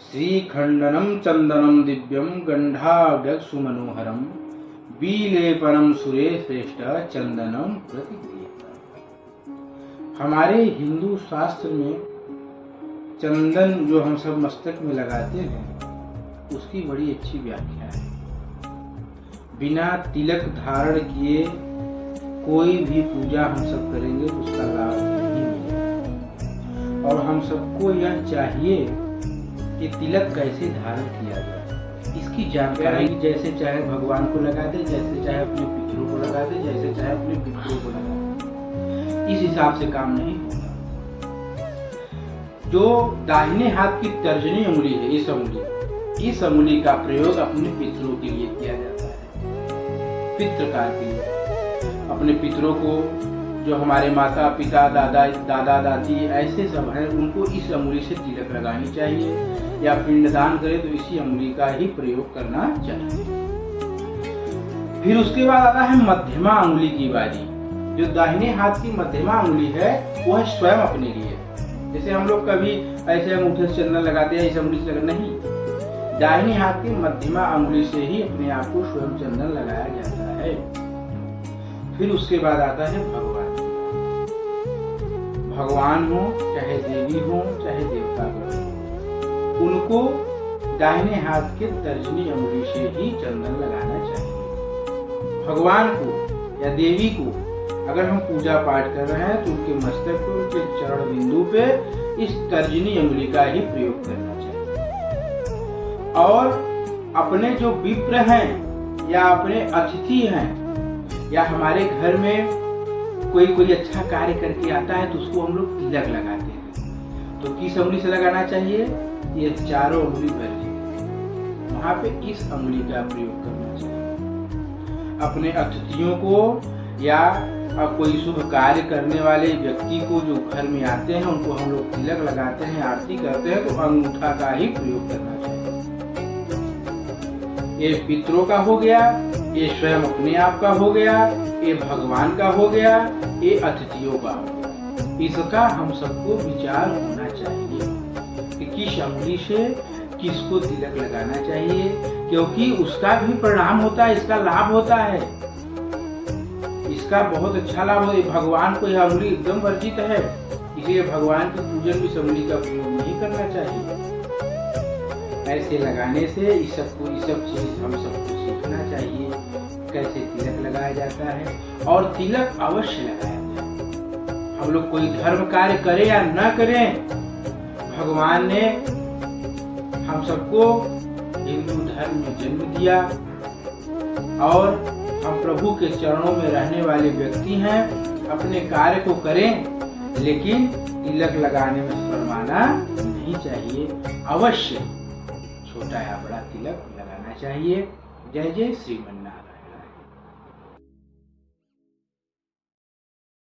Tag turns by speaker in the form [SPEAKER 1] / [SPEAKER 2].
[SPEAKER 1] श्रीखण्डनं चन्दनं दिव्यं गन्धाढ्यसुमनोहरं विलेपनं सुरेश्रेष्ठ चंदनम प्रतिगृह्यताम्। हमारे हिंदू शास्त्र में चंदन जो हम सब मस्तक में लगाते हैं उसकी बड़ी अच्छी व्याख्या है। बिना तिलक धारण किए कोई भी पूजा हम सब करेंगे तो उसका लाभ नहीं मिलेगा। और हम सबको यह चाहिए कि तिलक कैसे धारण किया जाए, इसकी जानकारी जैसे चाहे भगवान को लगा दे, जैसे चाहे अपने पितरों को लगा दे, जैसे चाहे अपने पितरों को लगा दे, इस हिसाब से काम नहीं होगा। जो दाहिने हाथ की तर्जनी उंगली है, इस उंगली का प्रयोग अपने पितरों के लिए किया जाता है। पितृकाल के लिए अपने पितरों को, जो हमारे माता पिता दादा दादी ऐसे सब हैं, उनको इस उंगली से तिलक लगानी चाहिए, या पिंडदान करे तो इसी उंगली का ही प्रयोग करना चाहिए। फिर उसके बाद आता है मध्यमा उंगली की बारी। जो दाहिने हाथ की मध्यमा उंगली है वह स्वयं अपने लिए, जैसे हम लोग कभी ऐसे अंगूठे से चंदन लगाते हैं, इस उंगली से नहीं, दाहिने हाथ की मध्यमा उंगली से ही अपने आप को स्वयं चंदन लगाया जाता है। फिर उसके बाद आता है भगवान हो, चाहे देवी हो, चाहे देवता हो, उनको दाहिने हाथ के तर्जनी उंगली से ही चंदन लगाना चाहिए। भगवान को या देवी को अगर हम पूजा पाठ कर रहे हैं तो उनके मस्तक पे, उनके चरण बिंदु पे इस तर्जनी उंगली का ही प्रयोग करना चाहिए। और अपने जो विप्र हैं या अपने अतिथि हैं, या हमारे घर में कोई अच्छा कार्य करके आता है तो उसको हम लोग तिलक लगाते हैं, तो किस उंगली से लगाना चाहिए? ये चारों उंगली वर्जित, वहां पे इस उंगली का प्रयोग करना चाहिए। अपने अतिथियों को या कोई शुभ कार्य करने वाले व्यक्ति को जो घर में आते हैं उनको हम लोग तिलक लगाते हैं, आरती करते हैं, तो अंगूठा का ही प्रयोग करना चाहिए। ये पितरों का हो गया, ये स्वयं अपने आप का हो गया, ये भगवान का हो गया, ये अतिथियों का हो गया। इसका हम सबको विचार होना चाहिए कि किस उंगली से किसको तिलक लगाना चाहिए, क्योंकि उसका भी परिणाम होता है, इसका लाभ होता है, इसका बहुत अच्छा लाभ होता है। भगवान को यह उंगली एकदम वर्जित है, इसलिए भगवान की पूजन में इस उंगली का प्रयोग नहीं करना चाहिए। ऐसे लगाने से इस सब चीज हम सबको सीखना चाहिए, कैसे तिलक लगाया जाता है। और तिलक अवश्य लगाया जाए। हम लोग कोई धर्म कार्य करें या न करें, भगवान ने हम सबको हिंदू धर्म में जन्म दिया और हम प्रभु के चरणों में रहने वाले व्यक्ति हैं। अपने कार्य को करें, लेकिन तिलक लगाने में शर्माना नहीं चाहिए। अवश्य छोटा या बड़ा तिलक लगाना चाहिए। जय जय श्रीमन्नारायण।